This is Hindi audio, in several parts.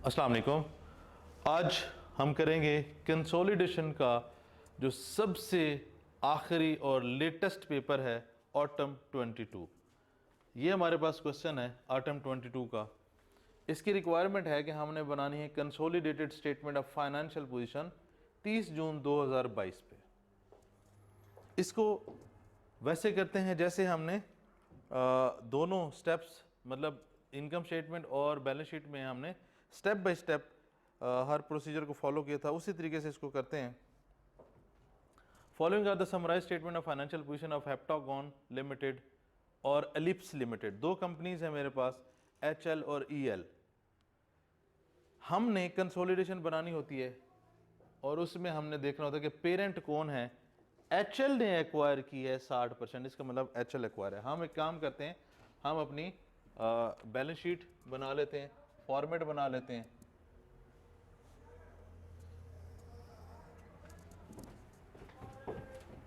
अस्सलाम वालेकुम। आज हम करेंगे कंसोलिडेशन का जो सबसे आखिरी और लेटेस्ट पेपर है ऑटम 22। ये हमारे पास क्वेश्चन है ऑटम 22 का। इसकी रिक्वायरमेंट है कि हमने बनानी है consolidated statement of financial position 30 जून 2022 पे। इसको वैसे करते हैं जैसे हमने दोनों स्टेप्स मतलब इनकम स्टेटमेंट और बैलेंस शीट में हमने स्टेप बाय स्टेप हर प्रोसीजर को फॉलो किया था, उसी तरीके से इसको करते हैं। Following are the summarise statement of financial position of Heptagon Limited और एलिप्स लिमिटेड। दो कंपनीज हैं मेरे पास, HL और EL। हमने कंसोलिडेशन बनानी होती है और उसमें हमने देखना होता है कि पेरेंट कौन है। HL ने एक्वायर की है 60%, इसका मतलब HL एक्वायर है। हम एक काम करते हैं, हम अपनी बैलेंस शीट बना लेते हैं, फॉर्मेट बना लेते हैं।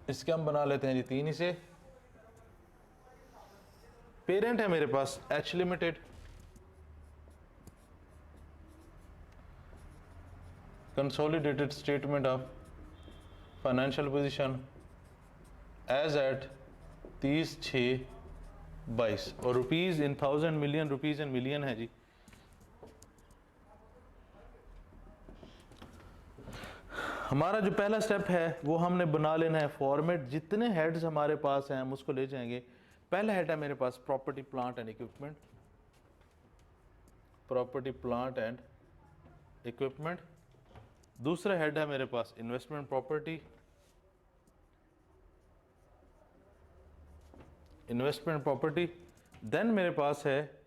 इसके हम बना लेते हैं जी 3 हिस्से। पेरेंट है मेरे पास H limited, consolidated statement of financial position as at 30/6/22 और rupees in thousand, million, rupees in million है जी। हमारा जो पहला स्टेप है वो हमने बना लेना है फॉर्मेट। जितने हेड्स हमारे पास हैं हम उसको ले जाएंगे। पहला हेड है मेरे पास property plant and equipment, property plant and equipment. दूसरा हेड है मेरे पास investment property, investment property. Then मेरे पास है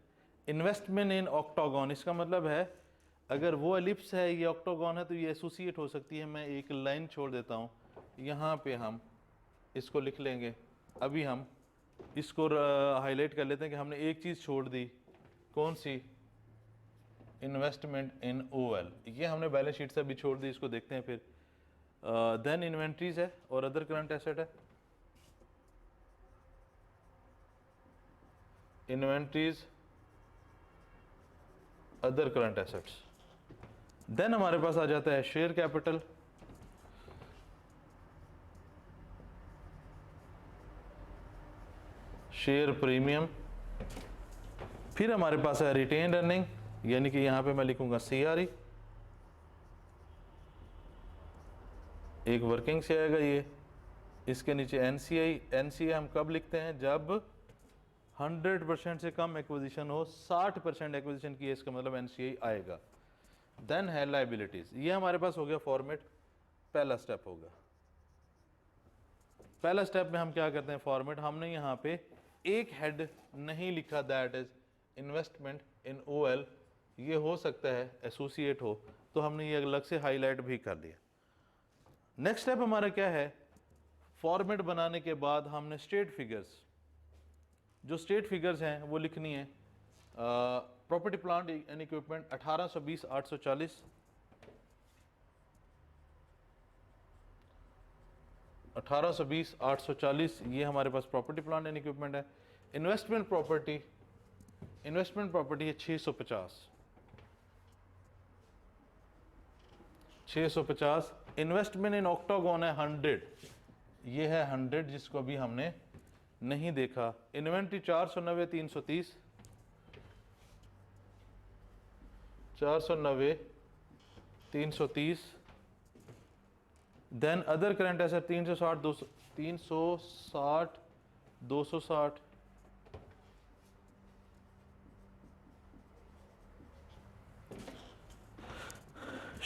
इन्वेस्टमेंट इन ऑक्टागन। इसका मतलब है अगर वो एलिप्स है, ये ऑक्टागन है, तो ये एसोसिएट हो सकती है। मैं एक लाइन छोड़ देता हूँ, यहाँ पे हम इसको लिख लेंगे। अभी हम इसको हाईलाइट कर लेते हैं कि हमने एक चीज़ छोड़ दी, कौन सी? इन्वेस्टमेंट इन OL। ये हमने बैलेंस शीट से भी छोड़ दी, इसको देखते हैं फिर। देन इन्वेंट्रीज है और अदर करंट एसेट है। Inventories, other current assets. Then हमारे पास आ जाता है शेयर कैपिटल, शेयर प्रीमियम। फिर हमारे पास है रिटेन अर्निंग, यानी कि यहां पे मैं लिखूंगा CRE, एक वर्किंग से आएगा ये। इसके नीचे NCI हम कब लिखते हैं? जब 100% से कम एक्विजिशन हो, 60% एक्विजिशन की है, इसका मतलब NCI आएगा। देन है लाइबिलिटीज। ये हमारे पास हो गया फॉर्मेट, पहला स्टेप होगा। पहला स्टेप में हम क्या करते हैं? फॉर्मेट। हमने यहाँ पे एक हेड नहीं लिखा, that is investment in OL। ये हो सकता है एसोसिएट हो, तो हमने ये अलग से हाईलाइट भी कर दिया। नेक्स्ट स्टेप हमारा क्या है? फॉर्मेट बनाने के बाद हमने स्टेट फिगर्स, जो स्टेट फिगर्स हैं वो लिखनी है। प्रॉपर्टी प्लांट एंड इक्विपमेंट 1820/840, 1820/840, ये हमारे पास प्रॉपर्टी प्लांट एंड इक्विपमेंट है। इन्वेस्टमेंट प्रॉपर्टी है 650, 650। इन्वेस्टमेंट इन ऑक्टागन है 100, ये है 100 जिसको अभी हमने नहीं देखा। Inventory 490, 330, 490, 330। Then other current asset 360, 200, 360, 260।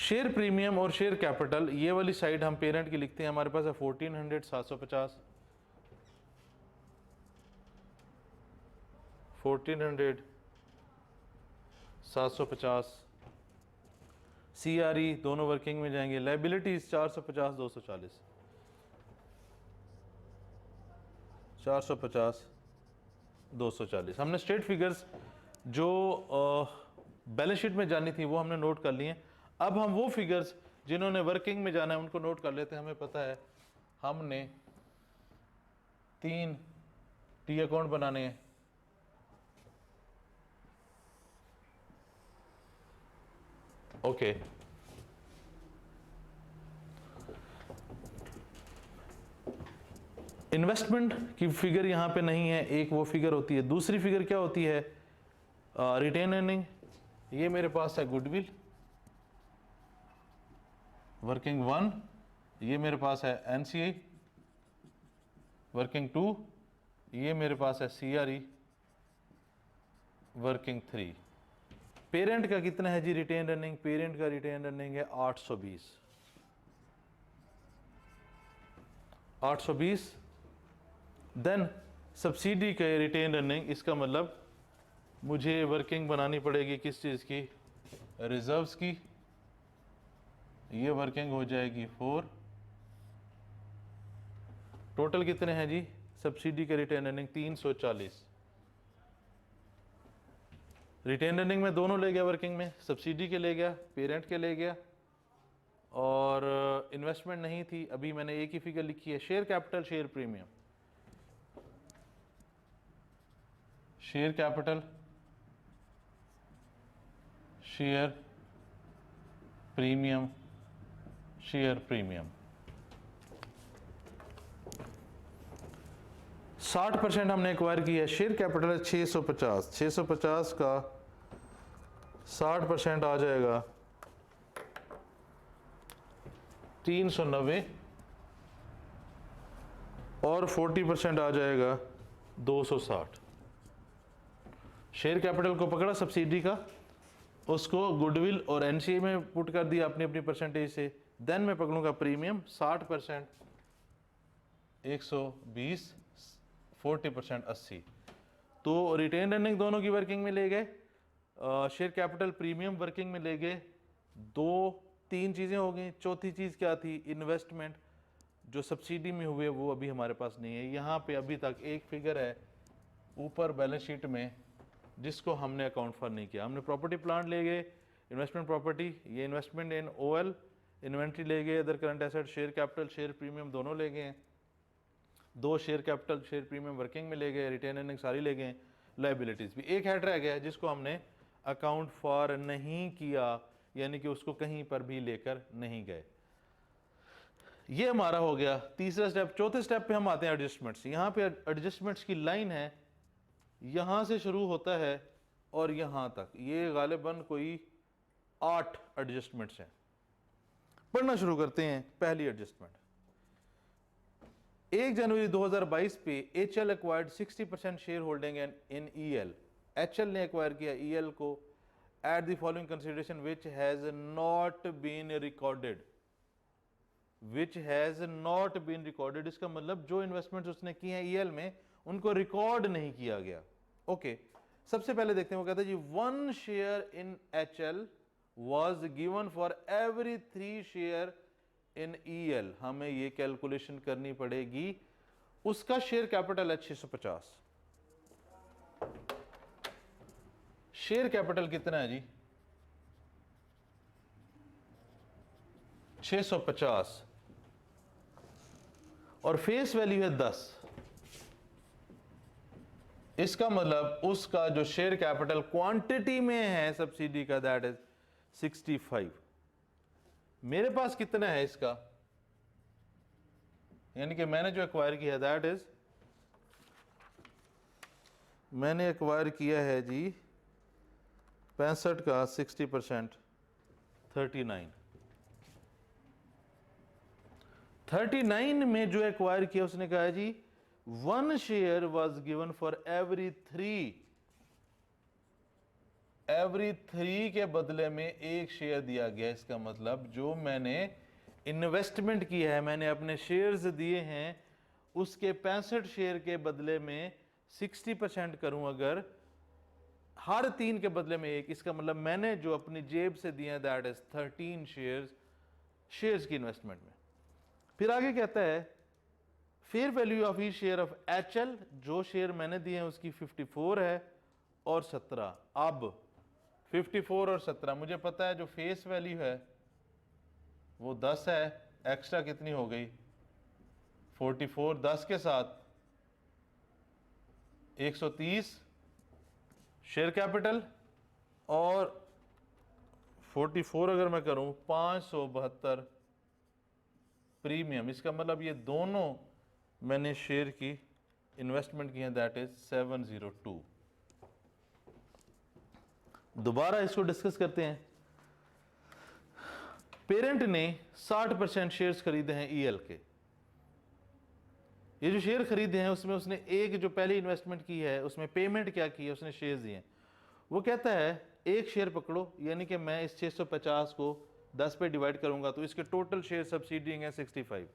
Share premium और शेयर कैपिटल, ये वाली साइड हम पेरेंट की लिखते हैं। हमारे पास है 1400, 750, 1400, 750। CRE दोनों वर्किंग में जाएंगे। लाइबिलिटीज 450, 240, 450, 240। हमने स्टेट फिगर्स जो बैलेंस शीट में जानी थी वो हमने नोट कर लिए। अब हम वो फिगर्स जिन्होंने वर्किंग में जाना है उनको नोट कर लेते हैं। हमें पता है हमने 3 T अकाउंट बनाने हैं। ओके, इन्वेस्टमेंट की फिगर यहां पे नहीं है, एक वो फिगर होती है। दूसरी फिगर क्या होती है? Retain earning. ये मेरे पास है गुडविल वर्किंग 1, ये मेरे पास है एनसीआई वर्किंग 2, ये मेरे पास है सीआरई वर्किंग 3। पेरेंट का कितना है जी रिटेन अर्निंग? पेरेंट का रिटेन अर्निंग है 820। 820। देन सब्सिडी का रिटेन अर्निंग, इसका मतलब मुझे वर्किंग बनानी पड़ेगी किस चीज़ की? रिजर्व्स की। ये वर्किंग हो जाएगी 4। टोटल कितने हैं जी सब्सिडी के रिटेन अर्निंग? 340। रिटेन अर्निंग में दोनों ले गया, वर्किंग में सब्सिडी के ले गया, पेरेंट के ले गया, और इन्वेस्टमेंट नहीं थी। अभी मैंने एक ही फिगर लिखी है, share capital share premium. Share capital share premium, share premium 60% हमने एक्वायर किया है। शेयर कैपिटल है 650, 650 का 60% आ जाएगा 390, और 40% आ जाएगा 260। शेयर कैपिटल को पकड़ा सब्सिडी का, उसको गुडविल और एनसीए में पुट कर दिया अपनी अपनी परसेंटेज से। देन मैं पकड़ूंगा प्रीमियम 60%, 120, 40% 80। तो रिटेन अर्निंग दोनों की वर्किंग में ले गए, शेयर कैपिटल प्रीमियम वर्किंग में ले गए। 3 चीज़ें हो गई। चौथी चीज़ क्या थी? इन्वेस्टमेंट, जो सब्सिडी में हुए वो अभी हमारे पास नहीं है। यहाँ पे अभी तक एक फिगर है ऊपर बैलेंस शीट में जिसको हमने अकाउंट फॉर नहीं किया। हमने प्रॉपर्टी प्लांट ले गए, इन्वेस्टमेंट प्रॉपर्टी, ये इन्वेस्टमेंट इन ओएल, इन्वेंट्री ले गए, other current asset, share capital share premium दोनों ले गए। 2 share capital share premium working में ले गए, रिटेन अर्निंग सारी ले गए, लाइबिलिटीज भी। एक हेड रह गया है जिसको हमने अकाउंट फॉर नहीं किया, यानी कि उसको कहीं पर भी लेकर नहीं गए। ये हमारा हो गया तीसरा स्टेप। चौथे स्टेप पे हम आते हैं एडजस्टमेंट्स। यहाँ पे एडजस्टमेंट्स की लाइन है, यहाँ से शुरू होता है और यहाँ तक, ये गालिबन कोई 8 एडजस्टमेंट्स हैं। पढ़ना शुरू करते हैं। पहली एडजस्टमेंट, 1 जनवरी 2022 पे HL acquired 60% share holding in EL. HL ने एक्वायर किया ईएल को at the following consideration which has not been recorded. Which has not been recorded, इसका मतलब जो इन्वेस्टमेंट्स उसने की हैं ईएल में उनको रिकॉर्ड नहीं किया गया। ओके, सबसे पहले देखते हैं। वो कहता है जी 1 share in HL was given for every 3 share in EL. हमें ये कैलकुलेशन करनी पड़ेगी। उसका शेयर कैपिटल है 650। शेयर कैपिटल कितना है जी? 650, और फेस वैल्यू है 10। इसका मतलब उसका जो शेयर कैपिटल क्वांटिटी में है सब्सिडी का, दैट इज 65। मेरे पास कितना है इसका? यानी कि मैंने जो एक्वायर किया दैट इज, मैंने एक्वायर किया है जी 65 का 60%, 39। 39 में जो एक्वायर किया उसने कहा है जी 1 share was given for every 3। Every 3 के बदले में 1 शेयर दिया गया। इसका मतलब जो मैंने इन्वेस्टमेंट की है, मैंने अपने शेयर्स दिए हैं, उसके 65 शेयर के बदले में 60% करूं अगर, हर 3 के बदले में 1, इसका मतलब मैंने जो अपनी जेब से दिए हैं दैट इज 13 शेयर्स की इन्वेस्टमेंट में। फिर आगे कहता है fair value of each share of HL, जो शेयर मैंने दिए हैं उसकी 54 है और 17। अब 54 और 17, मुझे पता है जो फेस वैल्यू है वो 10 है, एक्स्ट्रा कितनी हो गई 44, 10 के साथ 130 शेयर कैपिटल और 44 अगर मैं करूं 572 प्रीमियम, इसका मतलब ये दोनों मैंने शेयर की इन्वेस्टमेंट की है, दैट इज 702। दोबारा इसको डिस्कस करते हैं। पेरेंट ने 60% शेयर्स खरीदे हैं ईएल के। ये जो शेयर खरीदे हैं उसमें उसने एक जो पहली इन्वेस्टमेंट की है उसमें पेमेंट क्या की है, उसने शेयर्स दिए हैं। वो कहता है एक शेयर पकड़ो, यानी कि मैं इस 650 को 10 पे डिवाइड करूंगा तो इसके टोटल शेयर सब्सिडिंग है 65।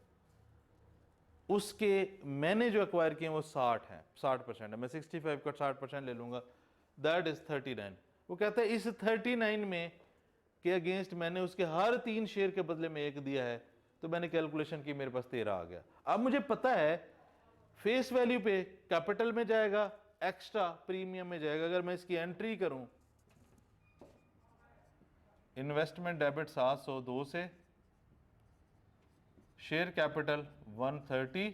उसके मैंने जो एक्वायर किए हैं वो 60 है, 60% है। मैं 65 का 60% ले लूंगा, दैट इज 39। वो कहता है इस 39 में के अगेंस्ट मैंने उसके हर 3 शेयर के बदले में 1 दिया है, तो मैंने कैलकुलेशन की, मेरे पास 13 आ गया। अब मुझे पता है फेस वैल्यू पे कैपिटल में जाएगा, एक्स्ट्रा प्रीमियम में जाएगा। अगर मैं इसकी एंट्री करूं, इन्वेस्टमेंट डेबिट 702 से, शेयर कैपिटल 130,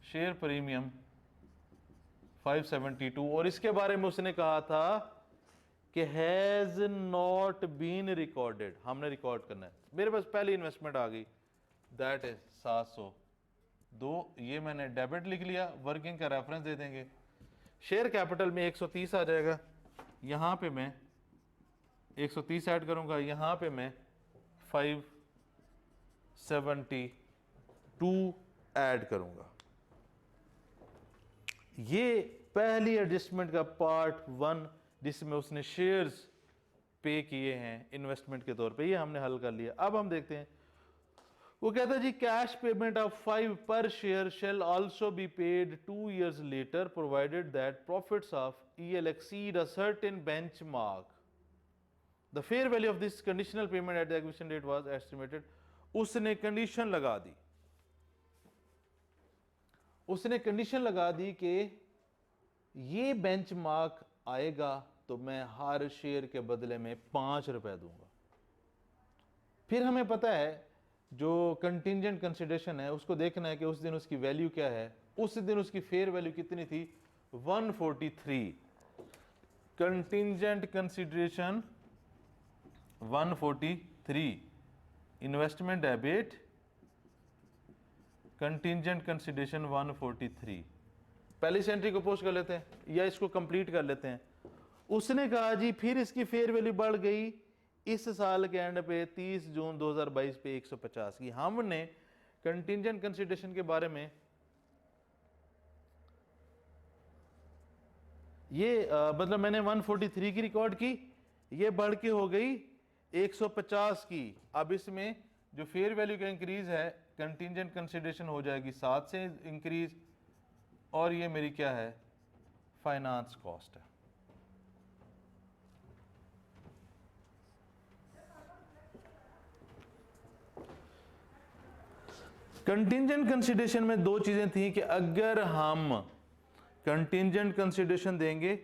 शेयर प्रीमियम 572, और इसके बारे में उसने कहा था कि हैज नॉट बीन रिकॉर्डेड, हमने रिकॉर्ड करना है। मेरे पास पहली इन्वेस्टमेंट आ गई, दैट इज 702, ये मैंने डेबिट लिख लिया, वर्किंग का रेफरेंस दे देंगे। शेयर कैपिटल में 130 आ जाएगा, यहां पे मैं 130 ऐड करूंगा, यहां पे मैं 572 ऐड करूंगा। ये पहली एडजस्टमेंट का पार्ट 1 जिसमें उसने शेयर्स पे किए हैं इन्वेस्टमेंट के तौर पे, ये हमने हल कर लिया। अब हम देखते हैं, वो कहता है जी कैश पेमेंट ऑफ 5 पर share shall also be paid 2 years later provided that profits of EL exceed a certain benchmark. The fair value of this conditional payment at the acquisition date was estimated. उसने कंडीशन लगा दी, उसने कंडीशन लगा दी कि ये बेंचमार्क आएगा तो मैं हर शेयर के बदले में 5 रुपए दूंगा। फिर हमें पता है जो कंटिंजेंट कंसिडरेशन है उसको देखना है कि उस दिन उसकी वैल्यू क्या है। उस दिन उसकी फेयर वैल्यू कितनी थी, 143। Contingent consideration 143, investment debit contingent consideration 143। पहली सेंट्री को पोस्ट कर लेते हैं या इसको कंप्लीट कर लेते हैं। उसने कहा जी फिर इसकी फेयर वैल्यू बढ़ गई इस साल के एंड पे 30 जून 2022 पे 150 की। हमने कंटिंजेंट कंसिडरेशन के बारे में ये मतलब मैंने 143 की रिकॉर्ड की, ये बढ़ के हो गई 150 की। अब इसमें जो फेयर वैल्यू का इंक्रीज है, कंटिंजेंट कंसिडरेशन हो जाएगी 7 से इंक्रीज, और ये मेरी क्या है, फाइनेंस कॉस्ट है। कंटिंजेंट कंसिडरेशन में दो चीजें थी कि अगर हम कंटिंजेंट कंसिडरेशन देंगे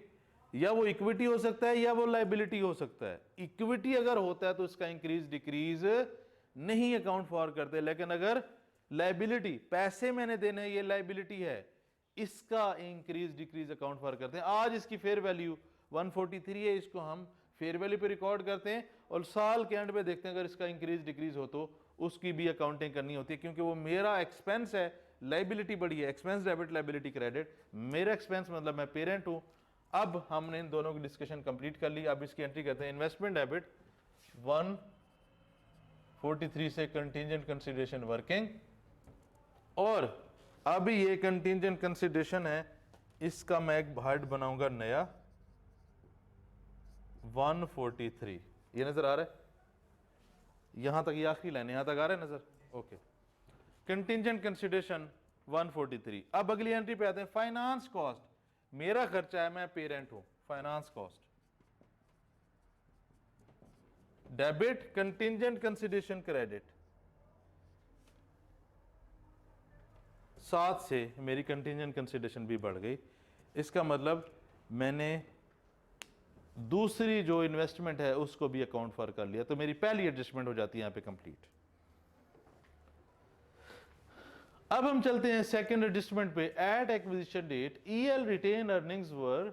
या वो इक्विटी हो सकता है या वो लाइबिलिटी हो सकता है। इक्विटी अगर होता है तो इसका इंक्रीज डिक्रीज नहीं अकाउंट फॉर करते, लेकिन अगर लाइबिलिटी, पैसे मैंने देने हैं, ये लाइबिलिटी है, इसका इंक्रीज डिक्रीज अकाउंट फॉर करते हैं। आज इसकी फेयर वैल्यू 143 है, इसको हम फेयर वैल्यू पे रिकॉर्ड करते हैं और साल के एंड पे देखते हैं अगर इसका इंक्रीज डिक्रीज हो तो उसकी भी अकाउंटिंग करनी होती है, क्योंकि वो मेरा एक्सपेंस है, लाइबिलिटी बड़ी है, एक्सपेंस डेबिट लाइबिलिटी क्रेडिट, मेरा एक्सपेंस मतलब मैं पेरेंट हूं। अब हमने इन दोनों की डिस्कशन कंप्लीट कर ली। अब इसकी एंट्री करते हैं, इन्वेस्टमेंट डेबिट 143 से कंटिंजेंट कंसिडरेशन वर्किंग, और अब ये कंटिंजेंट कंसिडरेशन है, इसका मैं एक हेड बनाऊंगा नया 143। ये नजर आ रहा है, यहां तक ये आखिरी लाइन, यहां तक आ रहा है नजर, ओके। Contingent consideration 143। अब अगली एंट्री पे आते हैं, फाइनेंस कॉस्ट, मेरा खर्चा है, मैं पेरेंट हूं, finance cost debit contingent consideration credit 7 से मेरी कंटिंजेंट कंसिडरेशन भी बढ़ गई। इसका मतलब मैंने दूसरी जो इन्वेस्टमेंट है उसको भी अकाउंट फॉर कर लिया, तो मेरी पहली एडजस्टमेंट हो जाती है यहां पे कंप्लीट। अब हम चलते हैं सेकंड एडजस्टमेंट पे। At acquisition date EL retain earnings were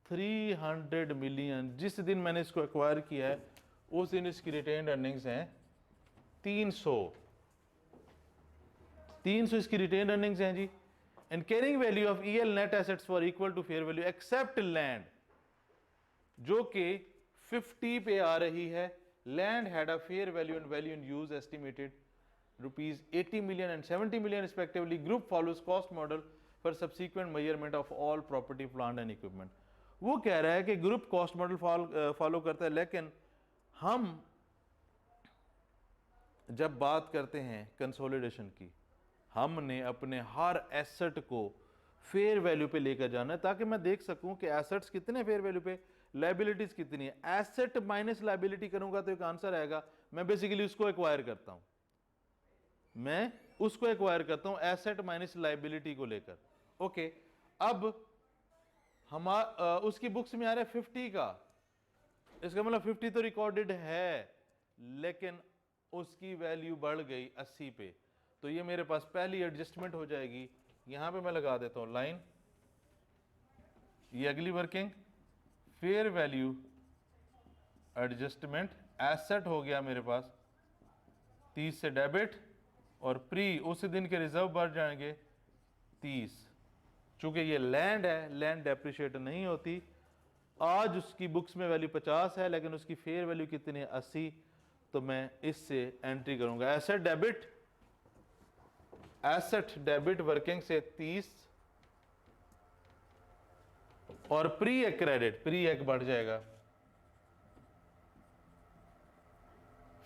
300 million. जिस दिन मैंने इसको एक्वायर किया है उस दिन इसकी रिटेन्ड अर्निंग्स हैं 300 इसकी रिटेन्ड अर्निंग्स हैं जी। And carrying value of EL net assets for equal to fair value except land, जो कि 50 पे आ रही है। Land had a fair value and value in use estimated rupees 80 million and 70 million respectively. Group follows cost model for subsequent measurement of all property, plant and equipment. वो कह रहा है कि ग्रुप कॉस्ट मॉडल फॉलो करता है, लेकिन हम जब बात करते हैं कंसोलिडेशन की, हमने अपने हर एसेट को फेयर वैल्यू पे लेकर जाना है, ताकि मैं देख सकूं कि एसेट्स कितने फेयर वैल्यू पे, लायबिलिटीज कितनी है। एसेट माइनस लायबिलिटी करूंगा तो एक आंसर आएगा, मैं बेसिकली उसको एक्वायर करता हूं, मैं उसको एक्वायर करता हूं एसेट माइनस लायबिलिटी को लेकर। ओके, अब उसकी बुक्स में आ रहा है 50 का, इसका मतलब 50 तो रिकॉर्डेड है, लेकिन उसकी वैल्यू बढ़ गई 80 पे, तो ये मेरे पास पहली एडजस्टमेंट हो जाएगी। यहां पे मैं लगा देता हूं लाइन, ये अगली working fair value adjustment, asset हो गया मेरे पास 30 से डेबिट, और प्री उस दिन के रिजर्व बढ़ जाएंगे 30। चूंकि ये लैंड है, लैंड डेप्रिशिएट नहीं होती। आज उसकी बुक्स में वैल्यू 50 है, लेकिन उसकी फेयर वैल्यू कितनी है 80, तो मैं इससे एंट्री करूंगा एसेट डेबिट वर्किंग से 30 और प्री एक क्रेडिट, प्री एक बढ़ जाएगा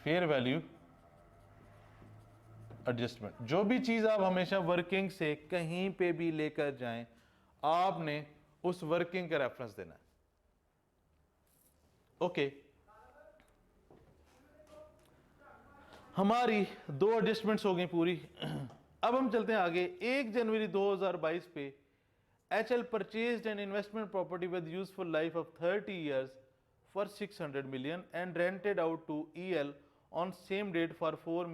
फेयर वैल्यू एडजस्टमेंट। जो भी चीज आप हमेशा वर्किंग से कहीं पे भी लेकर जाएं, आपने उस वर्किंग का रेफरेंस देना है। ओके, हमारी 2 एडजस्टमेंट्स हो गई पूरी। अब हम चलते हैं आगे। 1 जनवरी 2022 पे HL purchased an investment property with useful life of 30 years for 600 million and rented out to EL on same date for 4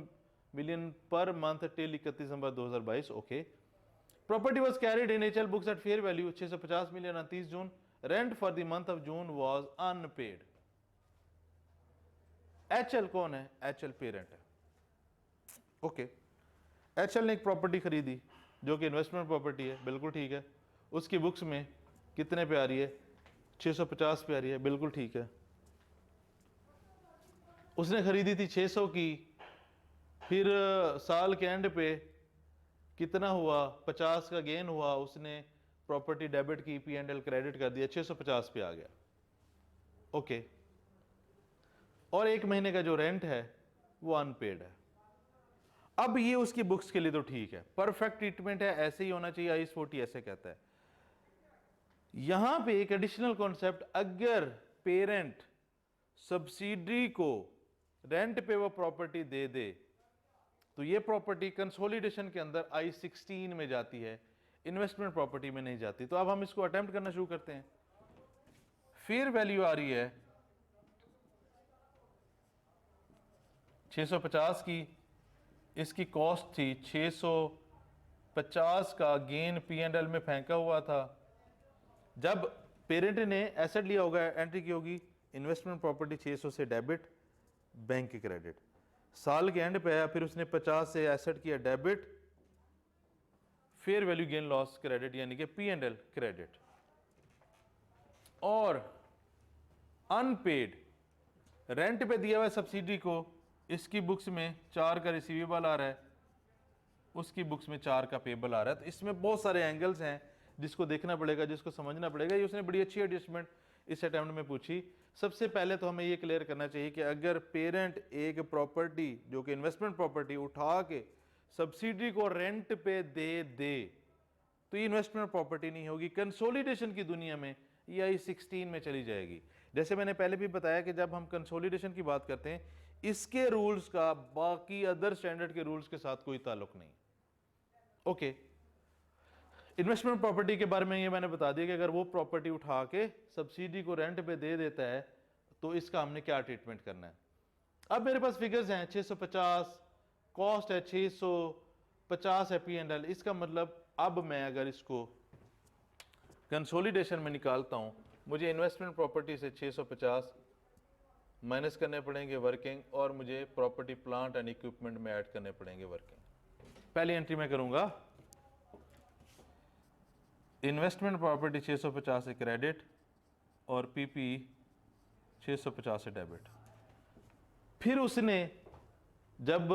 million per month till 31 दिसंबर 2022। Okay, property was carried in HL books at fair value 650 million on 30 June. Rent for the month of June was unpaid. HL कौन है? HL पेरेंट है। ओके, HL ने एक प्रॉपर्टी खरीदी जो कि इन्वेस्टमेंट प्रॉपर्टी है, बिल्कुल ठीक है। उसकी बुक्स में कितने पे आ रही है? 650 पे आ रही है, बिल्कुल ठीक है। उसने खरीदी थी 600 की, फिर साल के एंड पे कितना हुआ? 50 का गेन हुआ, उसने प्रॉपर्टी डेबिट की, P&L क्रेडिट कर दिया, 650 पे आ गया। ओके, और 1 महीने का जो रेंट है वो अनपेड है। अब ये उसकी बुक्स के लिए तो ठीक है, परफेक्ट ट्रीटमेंट है, ऐसे ही होना चाहिए, IS 40 ऐसे कहता है। यहां पे एक एडिशनल कॉन्सेप्ट, अगर पेरेंट सब्सिडी को रेंट पे वो प्रॉपर्टी दे दे तो ये प्रॉपर्टी कंसोलिडेशन के अंदर I-16 में जाती है, इन्वेस्टमेंट प्रॉपर्टी में नहीं जाती। तो अब हम इसको अटेम्प्ट करना शुरू करते हैं। फेयर वैल्यू आ रही है 650 की, इसकी कॉस्ट थी 650 का गेन P&L में फेंका हुआ था। जब पेरेंट ने एसेट लिया होगा, एंट्री की होगी इन्वेस्टमेंट प्रॉपर्टी 600 से डेबिट, बैंक की क्रेडिट। साल के एंड पे आया, फिर उसने 50 से एसेट किया debit, fair value gain loss credit यानी कि P&L क्रेडिट। और अनपेड रेंट पे दिया हुआ सब्सिडी को, इसकी बुक्स में 4 का रिसीवेबल आ रहा है, उसकी बुक्स में 4 का पेबल आ रहा है। तो इसमें बहुत सारे एंगल्स हैं जिसको देखना पड़ेगा, जिसको समझना पड़ेगा। ये उसने बड़ी अच्छी एडजस्टमेंट इस अटेम्प्ट में पूछी। सबसे पहले तो हमें ये क्लियर करना चाहिए कि अगर पेरेंट एक प्रॉपर्टी जो कि इन्वेस्टमेंट प्रॉपर्टी उठा के सब्सिडी को रेंट पे दे दे तो ये इन्वेस्टमेंट प्रॉपर्टी नहीं होगी। कंसोलिडेशन की दुनिया में ये I-16 में चली जाएगी। जैसे मैंने पहले भी बताया कि जब हम कंसोलिडेशन की बात करते हैं, इसके रूल्स का बाकी अदर स्टैंडर्ड के रूल्स के साथ कोई ताल्लुक नहीं। ओके, इन्वेस्टमेंट प्रॉपर्टी के बारे में ये मैंने बता दिया कि अगर वो प्रॉपर्टी उठा के सब्सिडी को रेंट पे दे देता है तो इसका हमने क्या ट्रीटमेंट करना है। अब मेरे पास फिगर्स हैं 650, कॉस्ट है 650 है P&L। इसका मतलब अब मैं अगर इसको कंसोलिडेशन में निकालता हूं, मुझे इन्वेस्टमेंट प्रॉपर्टी से 650 माइनस करने पड़ेंगे वर्किंग, और मुझे प्रॉपर्टी प्लांट एंड इक्विपमेंट में ऐड करने पड़ेंगे वर्किंग। पहली एंट्री मैं करूंगा इन्वेस्टमेंट प्रॉपर्टी 650 से क्रेडिट और पीपी 650 से डेबिट। फिर उसने जब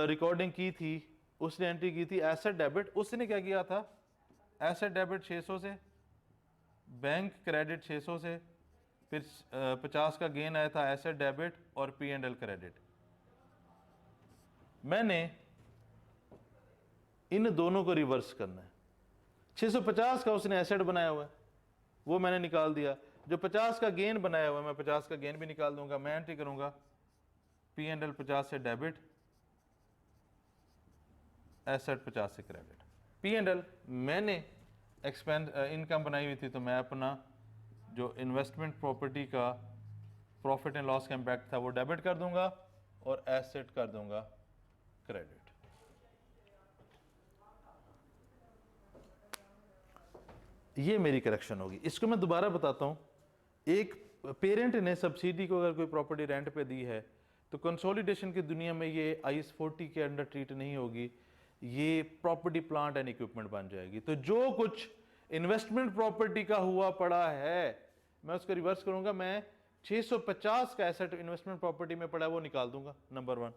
रिकॉर्डिंग की थी उसने एंट्री की थी एसेट डेबिट। उसने क्या किया था, एसेट डेबिट 600 से, बैंक क्रेडिट 600 से, फिर 50 का गेन आया था एसेट डेबिट और P&L क्रेडिट। मैंने इन दोनों को रिवर्स करना है। 650 का उसने एसेट बनाया हुआ है, वो मैंने निकाल दिया। जो 50 का गेन बनाया हुआ है, मैं 50 का गेन भी निकाल दूंगा। मैं एंट्री करूंगा P&L 50 से डेबिट, एसेट 50 से क्रेडिट। P&L मैंने एक्सपेंस इनकम बनाई हुई थी, तो मैं अपना जो इन्वेस्टमेंट प्रॉपर्टी का प्रॉफिट एंड लॉस का इम्पैक्ट था वो डेबिट कर दूंगा और एसेट कर दूंगा क्रेडिट। ये मेरी करेक्शन होगी। इसको मैं दोबारा बताता हूं। एक पेरेंट ने सब्सिडी को अगर कोई प्रॉपर्टी रेंट पे दी है तो कंसोलिडेशन की दुनिया में ये IAS 40 के अंडर ट्रीट नहीं होगी, ये प्रॉपर्टी प्लांट एंड इक्विपमेंट बन जाएगी। तो जो कुछ इन्वेस्टमेंट प्रॉपर्टी का हुआ पड़ा है मैं उसको रिवर्स करूंगा। मैं 650 का एसेट इन्वेस्टमेंट प्रॉपर्टी में पड़ा है वो निकाल दूंगा, नंबर 1।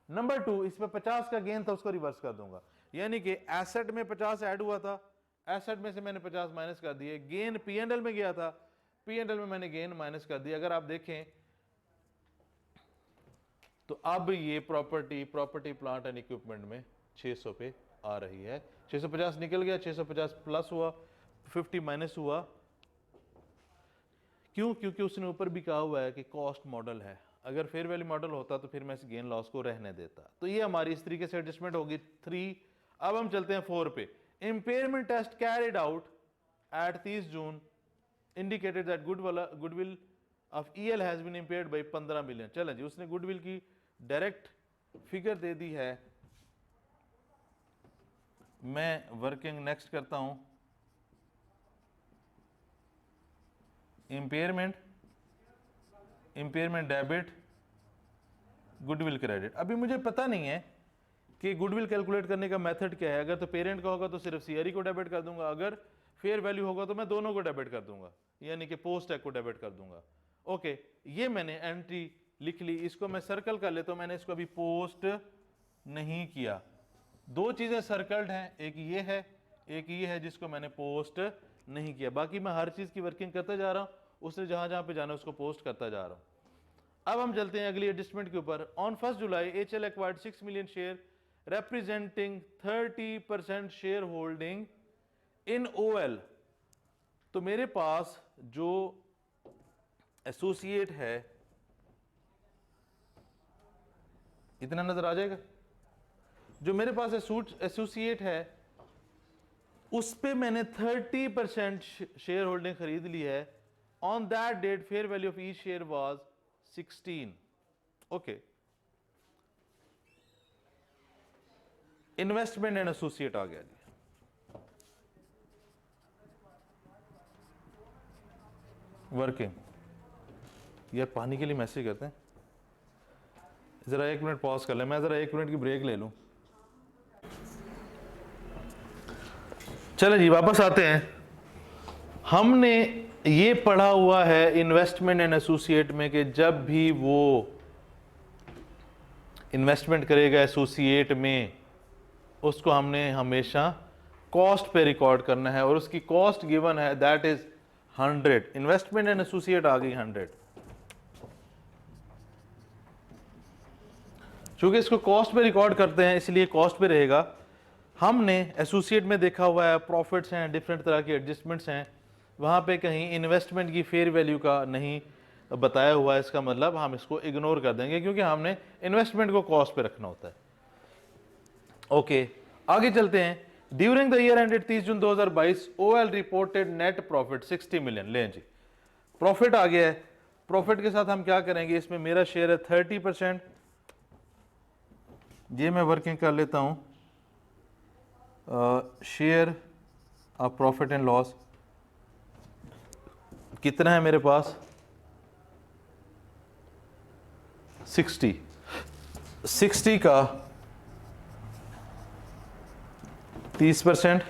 नंबर 2, इसमें 50 का गेन था उसको रिवर्स कर दूंगा। यानी कि एसेट में 50 ऐड हुआ था, एसेट में से मैंने 50 माइनस कर दिए। गेन P&L में गया था, P&L में मैंने गेन माइनस कर दिया। अगर आप देखें तो अब ये प्रॉपर्टी प्लांट एंड इक्विपमेंट में 600 पे आ रही है। 650 निकल गया, 650 प्लस हुआ, 50 माइनस हुआ। क्यों? क्योंकि उसने ऊपर भी कहा हुआ है कि कॉस्ट मॉडल है। अगर फेयर वैल्यू मॉडल होता तो फिर मैं इस गेन लॉस को रहने देता। तो ये हमारी इस तरीके से एडजस्टमेंट होगी 3। अब हम चलते हैं 4 पे। Impairment test carried out at 30 June indicated that goodwill of EL has been impaired by 15 million. चलें जी, उसने गुडविल की डायरेक्ट फिगर दे दी है। मैं वर्किंग नेक्स्ट करता हूं। Impairment debit, goodwill credit. अभी मुझे पता नहीं है कि गुडविल कैलकुलेट करने का मेथड क्या है। अगर तो पेरेंट का होगा तो सिर्फ CRE को डेबिट कर दूंगा, अगर फेयर वैल्यू होगा तो मैं दोनों को डेबिट कर दूंगा, यानी कि पोस्ट टैक्स को डेबिट कर दूंगा। ओके, ये मैंने एंट्री लिख ली। इसको मैं सर्कल कर लेता हूं। मैंने इसको अभी पोस्ट नहीं किया। 2 चीजें सर्कल्ड हैं, एक ये है, एक ये है जिसको मैंने पोस्ट नहीं किया। बाकी मैं हर चीज की वर्किंग करता जा रहा हूं, उसने जहां जहां पे जाना उसको पोस्ट करता जा रहा हूं। अब हम चलते हैं अगली एडजस्टमेंट के ऊपर। On 1 July HL acquired 6 million share representing 30% share holding in OL। तो मेरे पास जो एसोसिएट है, इतना नजर आ जाएगा, जो मेरे पास एसोसिएट है उस पे मैंने 30% शेयर होल्डिंग खरीद ली है। On that date fair value of each share was 16। Okay, investment and associate आ गया जी। वर्किंग, यार पानी के लिए मैसेज करते हैं। जरा 1 मिनट पॉज कर ले, मैं जरा 1 मिनट की ब्रेक ले लूं। चलो जी, वापस आते हैं। हमने ये पढ़ा हुआ है इन्वेस्टमेंट एंड एसोसिएट में कि जब भी वो इन्वेस्टमेंट करेगा एसोसिएट में, उसको हमने हमेशा कॉस्ट पे रिकॉर्ड करना है, और उसकी कॉस्ट गिवन है, that is 100। Investment and associate आ गई 100। चूंकि इसको कॉस्ट पे रिकॉर्ड करते हैं इसलिए कॉस्ट पे रहेगा। हमने एसोसिएट में देखा हुआ है प्रॉफिट्स हैं, डिफरेंट तरह के एडजस्टमेंट्स हैं, वहाँ पे कहीं इन्वेस्टमेंट की फेयर वैल्यू का नहीं बताया हुआ है। इसका मतलब हम इसको इग्नोर कर देंगे क्योंकि हमने इन्वेस्टमेंट को कॉस्ट पे रखना होता है। ओके, आगे चलते हैं। During the year ended 30 June 2022 OL reported net profit 60 million. लें जी, प्रॉफिट आ गया है। प्रॉफिट के साथ हम क्या करेंगे, इसमें मेरा शेयर है 30%। ये मैं वर्किंग कर लेता हूं। Share of profit and loss कितना है मेरे पास, 60 का 30%,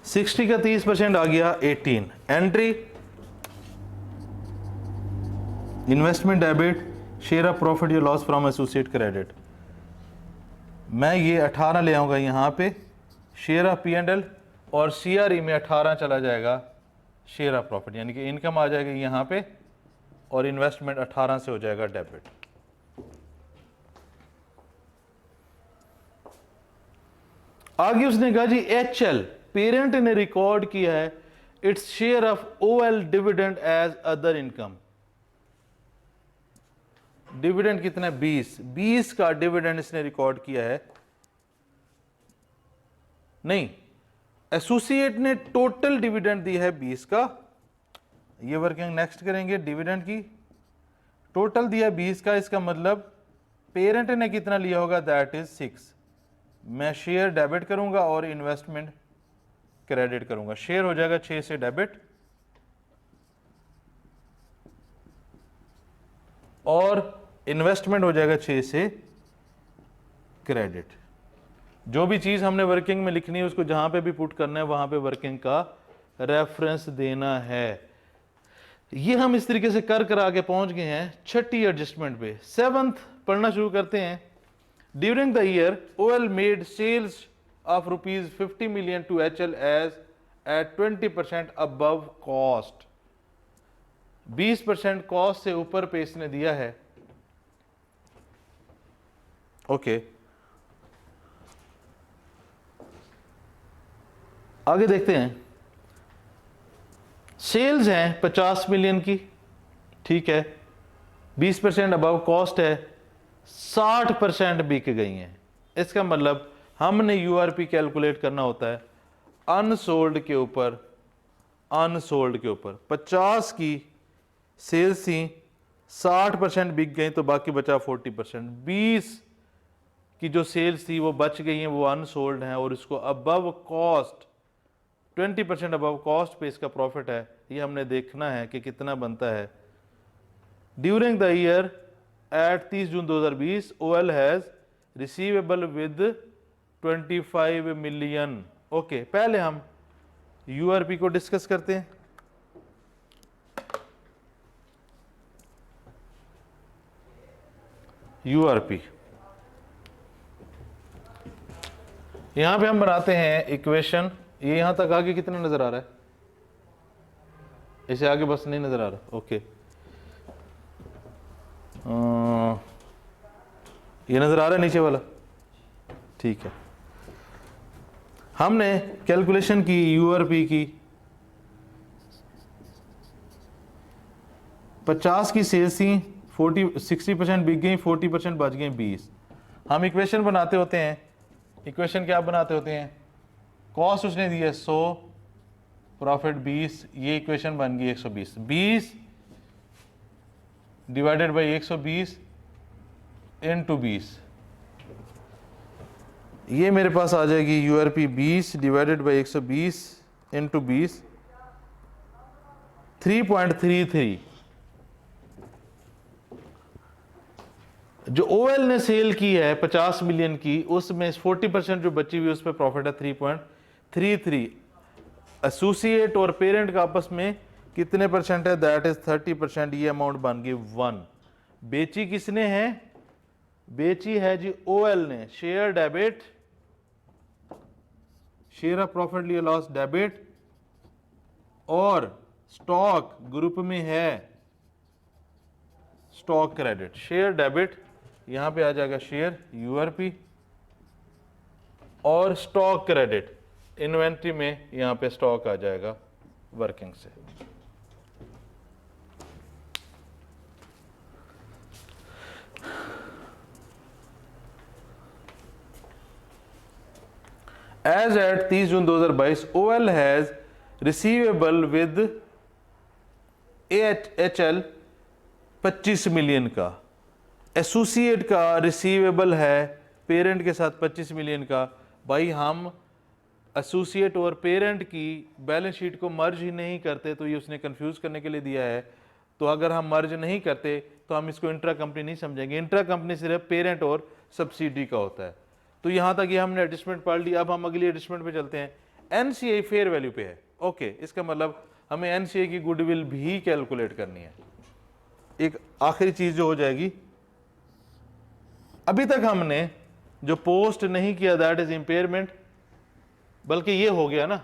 सिक्सटी का 30% आ गया 18। Entry investment debit, share of profit या लॉस फ्रॉम एसोसिएट क्रेडिट। मैं ये 18 ले आऊँगा यहाँ पे, शेयर ऑफ P&L, और CRE में 18 चला जाएगा शेयर ऑफ प्रॉफिट, यानी कि इनकम आ जाएगी यहाँ पे और इन्वेस्टमेंट 18 से हो जाएगा डेबिट। आगे उसने कहा जी HL, पेरेंट ने रिकॉर्ड किया है its share of OL dividend as other income. Dividend कितना है? 20 का डिविडेंड इसने रिकॉर्ड किया है। नहीं, एसोसिएट ने टोटल डिविडेंड दी है 20 का। ये वर्किंग नेक्स्ट करेंगे, डिविडेंड की टोटल दिया 20 का, इसका मतलब पेरेंट ने कितना लिया होगा? That is 6। मैं शेयर डेबिट करूंगा और इन्वेस्टमेंट क्रेडिट करूंगा। शेयर हो जाएगा 6 से डेबिट और इन्वेस्टमेंट हो जाएगा 6 से क्रेडिट। जो भी चीज हमने वर्किंग में लिखनी है उसको जहां पे भी पुट करना है वहां पे वर्किंग का रेफरेंस देना है। ये हम इस तरीके से कर आगे पहुंच गए हैं छठी एडजस्टमेंट पे। 7th पढ़ना शुरू करते हैं। During the year OL made sales of rupees 50 million to HL as at 20% above cost। 20% cost से ऊपर पे इसने दिया है। ओके, आगे देखते हैं। सेल्स हैं 50 मिलियन की, ठीक है, 20% अबव कॉस्ट है, 60% बिक गई हैं। इसका मतलब हमने URP कैलकुलेट करना होता है अनसोल्ड के ऊपर। 50 की सेल्स थी, 60% बिक गई तो बाकी बचा 40%। 20 की जो सेल्स थी वो बच गई हैं, वो अनसोल्ड हैं और इसको अबव कॉस्ट 20% अबव कॉस्ट पे इसका प्रॉफिट है। ये हमने देखना है कि कितना बनता है। During the year at 30 June 2020 OL has receivable with 25 million. Okay, पहले हम URP को डिस्कस करते हैं। URP यहां पे हम बनाते हैं इक्वेशन। ये यहां तक आगे कितना नजर आ रहा है? इसे आगे बस नहीं नजर आ रहा। ओके, ये नजर आ रहा है नीचे वाला? ठीक है, हमने कैलकुलेशन की URP की। 50 की सेल्स थी, 60% बिक गई, 40% बच गई 20। हम इक्वेशन बनाते होते हैं। इक्वेशन क्या बनाते होते हैं? कॉस्ट उसने दी है 100, प्रॉफिट 20, ये इक्वेशन बन गई 120। 20 डिवाइडेड बाई 120 इनटू 20, ये मेरे पास आ जाएगी URP 20 डिवाइडेड बाई 120 इंटू 20, 3.33। जो OL ने सेल की है 50 मिलियन की, उसमें 40% जो बची हुई उस पर प्रॉफिट है 3.33। एसोसिएट और पेरेंट का आपस में कितने परसेंट है? That is 30%। ये अमाउंट बन गई 1। बेची किसने है? बेची है जी OL ने। Share debit, share of profit लिया लॉस डेबिट, और स्टॉक ग्रुप में है स्टॉक क्रेडिट। शेयर डेबिट यहां पे आ जाएगा शेयर URP, और स्टॉक क्रेडिट इन्वेंट्री में यहां पे स्टॉक आ जाएगा वर्किंग से। As at 30 June 2022 OL has receivable with HL 25 million का, एसोसिएट का रिसीवेबल है पेरेंट के साथ 25 मिलियन का। भाई हम एसोसिएट और पेरेंट की बैलेंस शीट को मर्ज ही नहीं करते, तो ये उसने कंफ्यूज करने के लिए दिया है। तो अगर हम मर्ज नहीं करते तो हम इसको इंट्रा कंपनी नहीं समझेंगे। इंट्रा कंपनी सिर्फ पेरेंट और सब्सिडी का होता है। तो यहाँ तक ये हमने एडजस्टमेंट पढ़ ली। अब हम अगली एडजस्टमेंट पे चलते हैं। एनसीए फेयर वैल्यू पे है, ओके, इसका मतलब हमें एनसीए की गुडविल भी कैलकुलेट करनी है। एक आखिरी चीज जो हो जाएगी, अभी तक हमने जो पोस्ट नहीं किया दैट इज इंपेयरमेंट, बल्कि ये हो गया ना,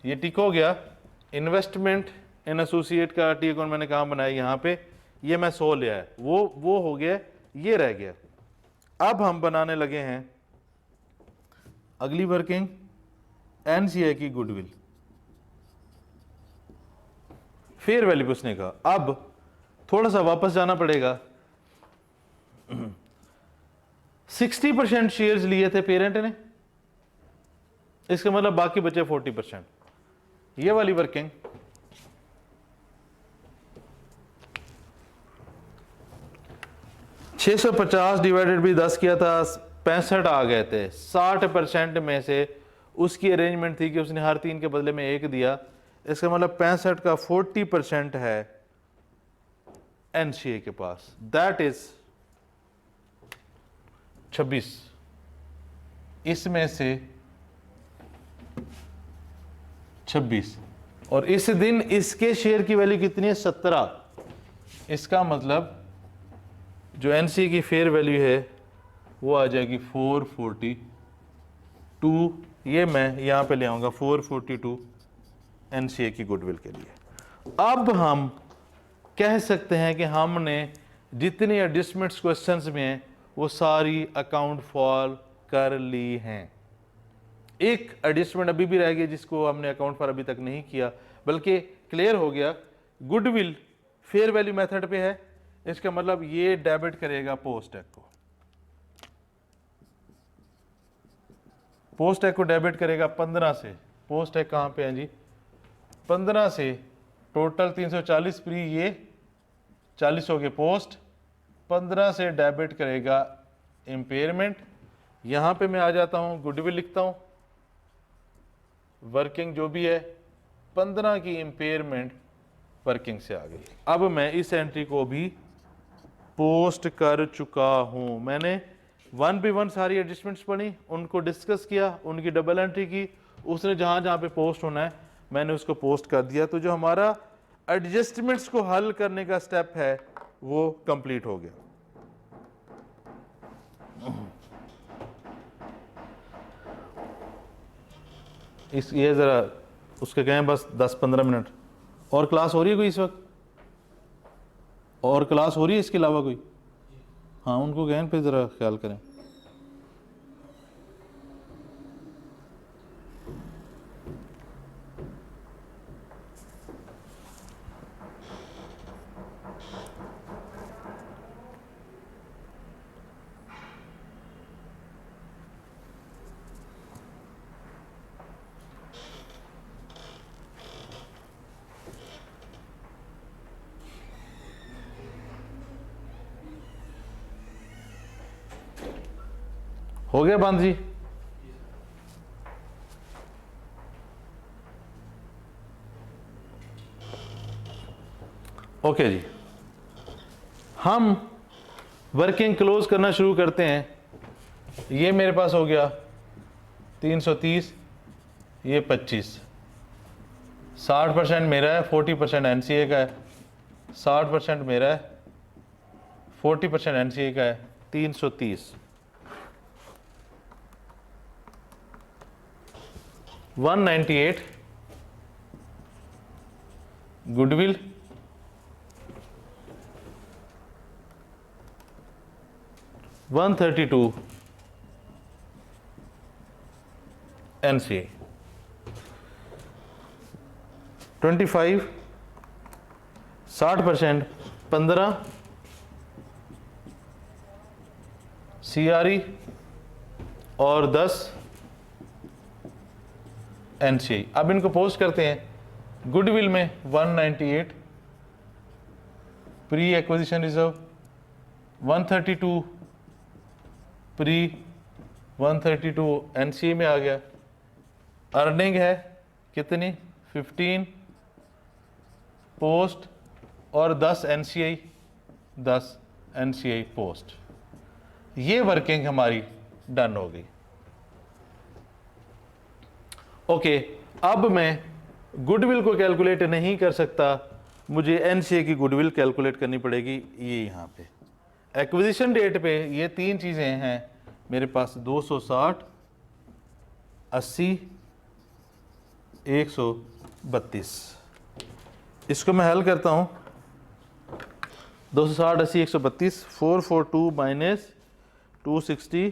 ये टिक हो गया। इन्वेस्टमेंट इन एसोसिएट का टी अकाउंट मैंने कहाँ बनाया, यहाँ पे, ये मैं 100 लिया है, वो हो गया, ये रह गया। अब हम बनाने लगे हैं अगली वर्किंग, एनसीए की गुडविल फेयर वैल्यू पूछने का। अब थोड़ा सा वापस जाना पड़ेगा। 60% शेयर्स लिए थे पेरेंट ने, इसका मतलब बाकी बचे 40%। ये वाली वर्किंग, $650 डिवाइडेड बाई 10 किया था, 65 आ गए थे। 60% में से उसकी अरेंजमेंट थी कि उसने हर 3 के बदले में 1 दिया। इसका मतलब 65 का 40% है एनसीए के पास, दैट इज 26। इसमें से 26, और इस दिन इसके शेयर की वैल्यू कितनी है, 17। इसका मतलब जो एनसीए की फेयर वैल्यू है वो आ जाएगी 442। ये मैं यहाँ पे ले आऊँगा 442 एनसीए की गुडविल के लिए। अब हम कह सकते हैं कि हमने जितनी एडजस्टमेंट्स क्वेश्चंस में हैं वो सारी अकाउंट फॉल कर ली हैं। एक एडजस्टमेंट अभी भी रह गई जिसको हमने अकाउंट फॉर अभी तक नहीं किया, बल्कि क्लियर हो गया। गुडविल फेयर वैल्यू मेथड पे है, इसका मतलब ये डेबिट करेगा पोस्ट टैक्स को, पोस्ट टैक्स को डेबिट करेगा 15 से। पोस्ट टैक्स कहाँ पे है जी, 15 से टोटल 340 प्री, ये 40 हो गए पोस्ट, 15 से डेबिट करेगा इम्पेयरमेंट। यहाँ पे मैं आ जाता हूँ, गुडविल लिखता हूँ, वर्किंग जो भी है 15 की इम्पेयरमेंट वर्किंग से आ गई। अब मैं इस एंट्री को भी पोस्ट कर चुका हूँ। मैंने 1 by 1 सारी एडजस्टमेंट्स पढ़ी, उनको डिस्कस किया, उनकी डबल एंट्री की, उसने जहाँ जहाँ पे पोस्ट होना है मैंने उसको पोस्ट कर दिया। तो जो हमारा एडजस्टमेंट्स को हल करने का स्टेप है वो कंप्लीट हो गया। इस ये ज़रा उसके कहें बस 10-15 मिनट और क्लास हो रही है कोई इस वक्त, और क्लास हो रही है इसके अलावा कोई? हाँ, उनको कहें पे ज़रा ख्याल करें। हो गया बंद जी? ओके जी, हम वर्किंग क्लोज करना शुरू करते हैं। ये मेरे पास हो गया 330, ये 25, 60% मेरा है, 40% एनसीए का है, 60% मेरा है, 40% एनसीए का है, 330। 198 गुडविल, 132 एनसीए, 25, 60%, 15 सीआरई और 10 एनसीए। अब इनको पोस्ट करते हैं। गुडविल में 198 pre acquisition reserve 132, pre 132 NCA में आ गया। अर्निंग है कितनी 15 पोस्ट और 10 एनसीआई, 10 एनसीआई पोस्ट। ये वर्किंग हमारी डन हो गई। ओके, अब मैं गुडविल को कैलकुलेट नहीं कर सकता, मुझे एनसीए की गुडविल कैलकुलेट करनी पड़ेगी। ये यहाँ पे एक्विजिशन डेट पे ये तीन चीज़ें हैं मेरे पास, 260, 80, 132। इसको मैं हल करता हूँ। 260, 80, 132, 442 माइनस 260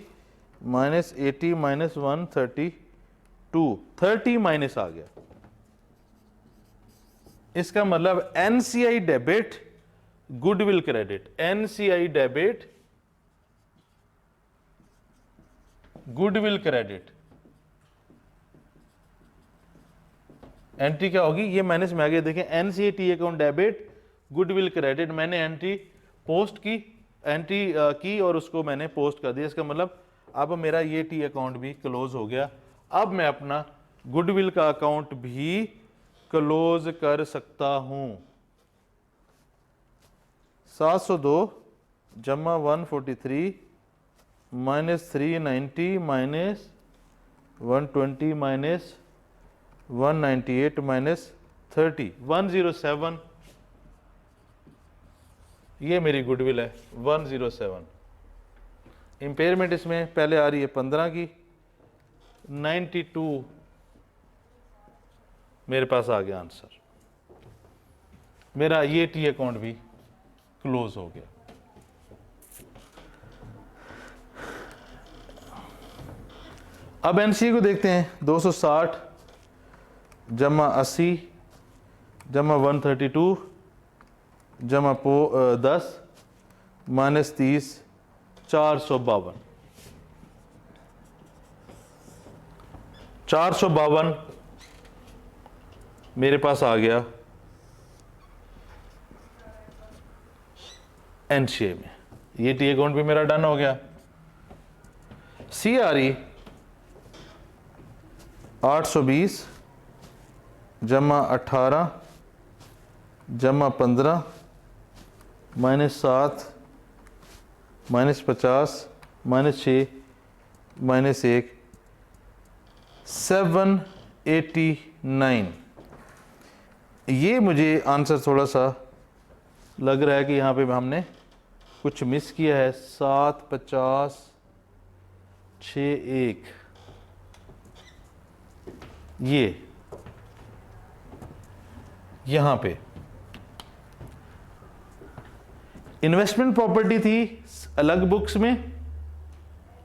माइनस 80 माइनस 132, 30 माइनस आ गया। इसका मतलब NCI debit, goodwill credit. NCI debit, goodwill credit. Entry क्या होगी, ये माइनस में आगे देखें, NCA T account debit, goodwill credit. मैंने एंट्री पोस्ट की, एंट्री की और उसको मैंने पोस्ट कर दिया। इसका मतलब अब मेरा ये टी अकाउंट भी क्लोज हो गया। अब मैं अपना गुडविल का अकाउंट भी क्लोज कर सकता हूं। 702 जमा 143 माइनस 390 माइनस 120 माइनस 198 माइनस 30, 107। ये मेरी गुडविल है 107। इंपेयरमेंट इसमें पहले आ रही है 15 की, 92 मेरे पास आ गया आंसर। मेरा ये टी अकाउंट भी क्लोज हो गया। अब एनसीए को देखते हैं। 260 जमा 80 जमा 132 जमा 10 माइनस 30, 452। 452 मेरे पास आ गया एनसीए में। ये टी अकाउंट भी मेरा डन हो गया। सीआरई 820 जमा 18 जमा 15 माइनस 7 माइनस 50 माइनस 6 माइनस 1, 789। ये मुझे आंसर थोड़ा सा लग रहा है कि यहाँ पे हमने कुछ मिस किया है। 750 61, ये यहाँ पे इन्वेस्टमेंट प्रॉपर्टी थी अलग बुक्स में,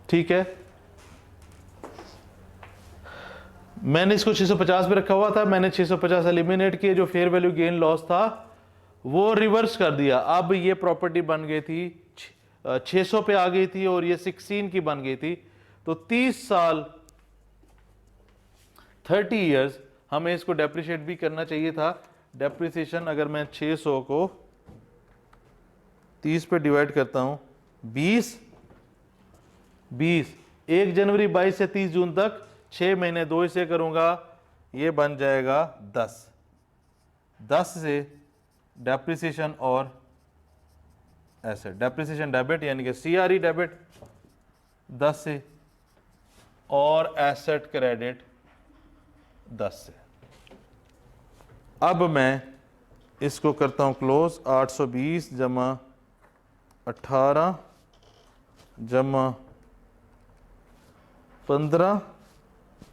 ठीक है। मैंने इसको 650 पे रखा हुआ था, मैंने 650 एलिमिनेट किए, जो फेयर वैल्यू गेन लॉस था वो रिवर्स कर दिया। अब ये प्रॉपर्टी बन गई थी 600 पे आ गई थी और ये 16 की बन गई थी। तो 30 साल 30 इयर्स हमें इसको डेप्रिशिएट भी करना चाहिए था। डेप्रिसिएशन अगर मैं 600 को 30 पे डिवाइड करता हूं, 20 1 जनवरी 22 से 30 जून तक 6 महीने, 2 से करूंगा, ये बन जाएगा 10 से डेप्रिसिएशन और एसेट, डेप्रिसिएशन डेबिट यानी कि सीआरई डेबिट 10 से और एसेट क्रेडिट 10 से। अब मैं इसको करता हूं क्लोज। 820 जमा 18 जमा 15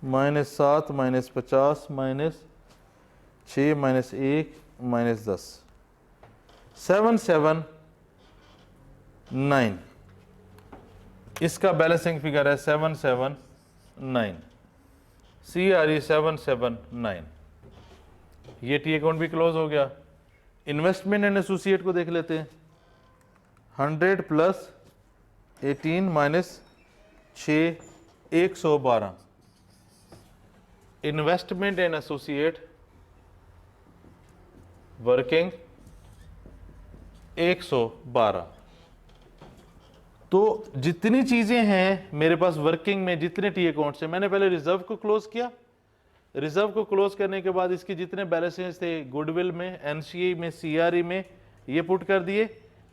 minus 7 minus 50 minus 6 minus 1 minus 10, 779। इसका बैलेंसिंग फिगर है 779, CRE 779। ये टी अकाउंट भी क्लोज हो गया। इन्वेस्टमेंट एंड एसोसिएट को देख लेते हैं। 100 plus 18 minus 6, 112। Investment and associate working 112। तो जितनी चीजें हैं मेरे पास वर्किंग में, जितने टी अकाउंट्स हैं, मैंने पहले रिजर्व को क्लोज किया। रिजर्व को क्लोज करने के बाद इसके जितने बैलेंसेस थे गुडविल में, एनसीए में, सीआरई में, ये पुट कर दिए।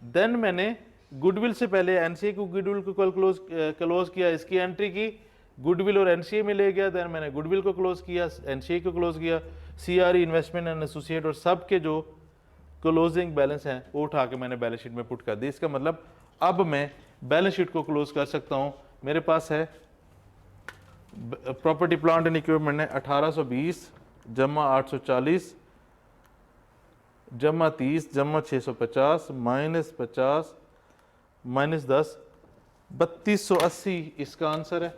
देन मैंने गुडविल से पहले एनसीए को, गुडविल को क्लोज किया, इसकी एंट्री की, गुडविल और एनसीए में ले गया। देन मैंने गुडविल को क्लोज किया, एनसीए को क्लोज किया, सीआरई, इन्वेस्टमेंट एंड एसोसिएट और सब के जो क्लोजिंग बैलेंस हैं वो उठा के मैंने बैलेंस शीट में पुट कर दी। इसका मतलब अब मैं बैलेंस शीट को क्लोज कर सकता हूं। मेरे पास है प्रॉपर्टी प्लांट एंड इक्विपमेंट है 1820 जमा 840 जमा 30 जमा 650 -50 -10 3280 इसका आंसर है।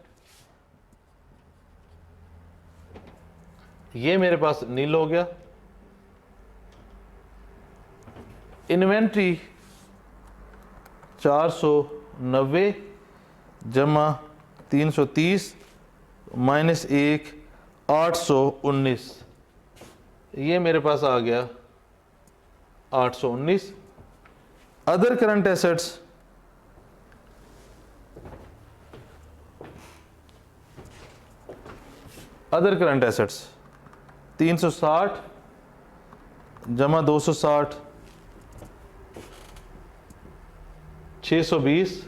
ये मेरे पास नील हो गया। इन्वेंट्री 490 जमा 330 -1 819, ये मेरे पास आ गया 819। Other current assets other current assets 360 जमा 260 620,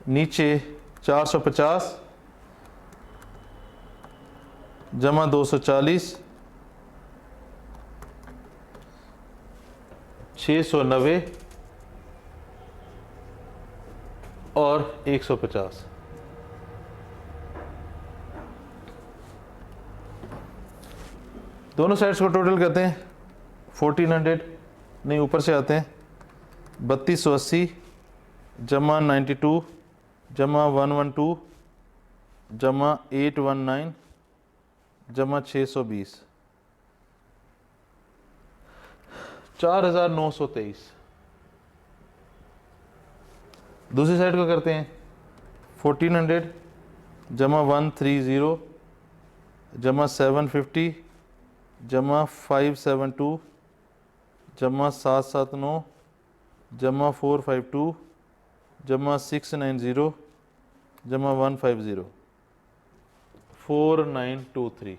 नीचे 450 जमा 240 690 और 150। दोनों साइड्स को टोटल करते हैं 1400, नहीं ऊपर से आते हैं 3280 जमा 92 जमा 112 जमा 819 जमा 620, 4923। दूसरी साइड को करते हैं 1400 जमा 130 जमा 750 जमा 572 जमा 779 जमा 452 जमा 690 जमा 150 4923।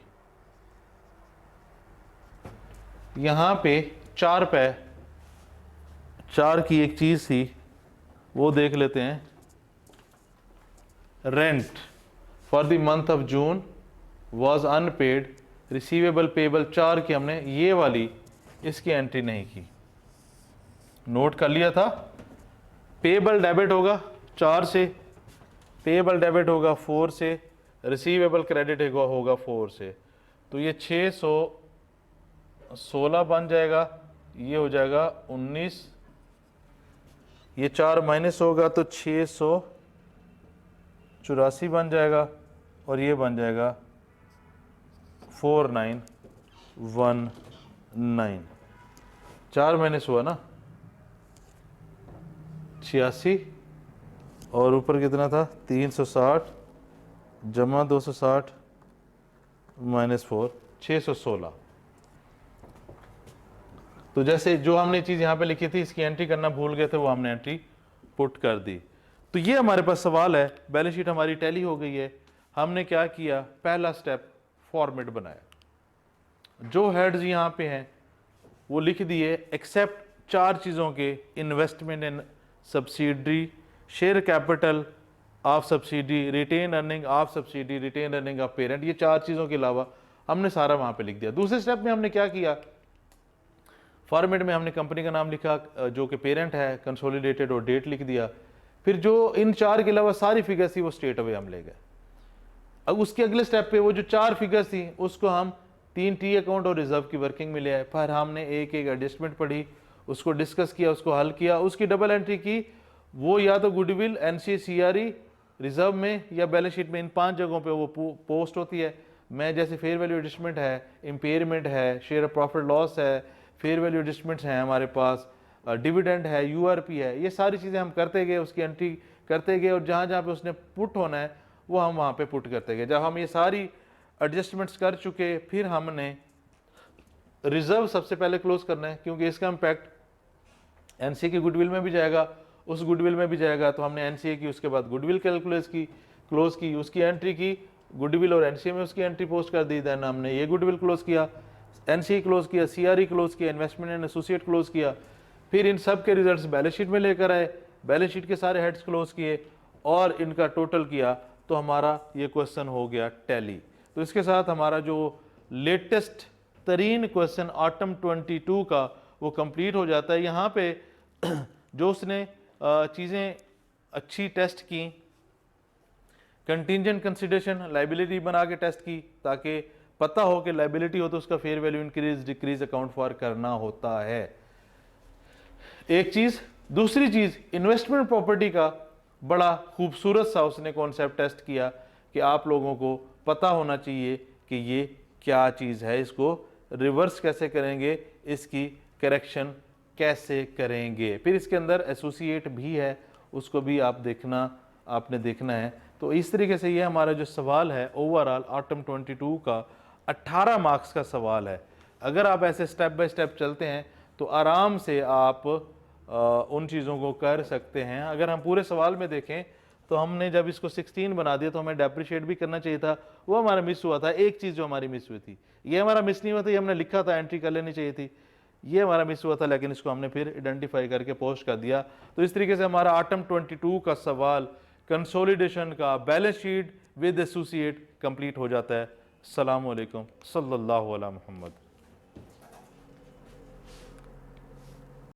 यहाँ पे 4 पे 4 की एक चीज़ थी वो देख लेते हैं। Rent for the month of June was unpaid, receivable payable 4 की हमने ये वाली इसकी एंट्री नहीं की, नोट कर लिया था। पेबल डेबिट होगा 4 से, पेबल डेबिट होगा 4 से, रिसीवेबल क्रेडिट होगा 4 से, तो ये 616 बन जाएगा, ये हो जाएगा 19, ये 4 माइनस होगा तो 684 बन जाएगा और ये बन जाएगा 4919। 4 माइनस हुआ ना 86 और ऊपर कितना था 360 जमा 260 -4 616। तो जैसे जो हमने चीज़ यहाँ पे लिखी थी इसकी एंट्री करना भूल गए थे, वो हमने एंट्री पुट कर दी। तो ये हमारे पास सवाल है। बैलेंस शीट हमारी टैली हो गई है। हमने क्या किया, पहला स्टेप फॉर्मेट बनाया। जो हेड्स यहाँ पे हैं वो लिख दिए एक्सेप्ट 4 चीज़ों के, investment in subsidiary, share capital of subsidy, retain earning of subsidy, retain earning of parent, ये 4 चीज़ों के अलावा हमने सारा वहाँ पे लिख दिया। दूसरे स्टेप में हमने क्या किया, फॉर्मेट में हमने कंपनी का नाम लिखा जो कि पेरेंट है, कंसोलिडेटेड और डेट लिख दिया। फिर जो इन 4 के अलावा सारी फिगर्स थी वो स्ट्रेट अवे हम ले गए। अब उसके अगले स्टेप पे वो जो 4 फिगर्स थी उसको हम 3 टी अकाउंट और रिजर्व की वर्किंग में ले आए। फिर हमने एक एक एडजस्टमेंट पढ़ी, उसको डिस्कस किया, उसको हल किया, उसकी डबल एंट्री की। वो या तो गुडविल, एनसी, सीआरई, रिजर्व में या बैलेंस शीट में, इन 5 जगहों पे वो पोस्ट होती है। मैं जैसे फेयर वैल्यू एडजस्टमेंट है, इम्पेयरमेंट है, शेयर ऑफ प्रॉफिट लॉस है, फेयर वैल्यू एडजस्टमेंट्स हैं हमारे पास, डिविडेंड है, यूआरपी है, ये सारी चीज़ें हम करते गए, उसकी एंट्री करते गए और जहाँ जहाँ पे उसने पुट होना है वो हम वहाँ पे पुट करते गए। जब हम ये सारी एडजस्टमेंट्स कर चुके फिर हमने रिजर्व सबसे पहले क्लोज करना है, क्योंकि इसका इम्पैक्ट एनसीए की गुडविल में भी जाएगा, उस गुडविल में भी जाएगा। तो हमने एनसीए की, उसके बाद गुडविल कैलकुलेट की, क्लोज की, उसकी एंट्री की, गुडविल और एनसीए में उसकी एंट्री पोस्ट कर दी। देन हमने ये गुडविल क्लोज किया, एनसीए क्लोज किया, सीआरई क्लोज किया, इन्वेस्टमेंट एंड एसोसिएट क्लोज किया। फिर इन सब के रिजल्ट्स बैलेंस शीट में लेकर आए, बैलेंस शीट के सारे हेड्स क्लोज किए और इनका टोटल किया, तो हमारा ये क्वेश्चन हो गया टैली। तो इसके साथ हमारा जो लेटेस्ट तरीन क्वेश्चन ऑटम 22 का वो कंप्लीट हो जाता है। यहाँ पे जो उसने चीज़ें अच्छी टेस्ट की, कंटिंजेंट कंसिडरेशन लाइबिलिटी बना के टेस्ट की, ताकि पता हो कि लाइबिलिटी हो तो उसका fair value increase decrease account for करना होता है, एक चीज़। दूसरी चीज़, इन्वेस्टमेंट प्रॉपर्टी का बड़ा खूबसूरत सा उसने कॉन्सेप्ट टेस्ट किया कि आप लोगों को पता होना चाहिए कि ये क्या चीज़ है, इसको रिवर्स कैसे करेंगे, इसकी करेक्शन कैसे करेंगे। फिर इसके अंदर एसोसिएट भी है, उसको भी आपने देखना है। तो इस तरीके से ये हमारा जो सवाल है ओवरऑल ऑटम 22 का 18 मार्क्स का सवाल है। अगर आप ऐसे स्टेप बाय स्टेप चलते हैं तो आराम से आप उन चीज़ों को कर सकते हैं। अगर हम पूरे सवाल में देखें तो हमने जब इसको 16 बना दिया तो हमें डेप्रिशिएट भी करना चाहिए था, वो हमारा मिस हुआ था। एक चीज़ जो हमारी मिस हुई थी, ये हमारा मिस नहीं हुआ था, ये हमने लिखा था, एंट्री कर लेनी चाहिए थी, ये हमारा मिस हुआ था, लेकिन इसको हमने फिर आइडेंटिफाई करके पोस्ट कर दिया। तो इस तरीके से हमारा ऑटम 22 का सवाल कंसोलिडेशन का balance sheet with associate complete हो जाता है। अस्सलामु अलैकुम सल्लल्लाहु अलैहि मोहम्मद।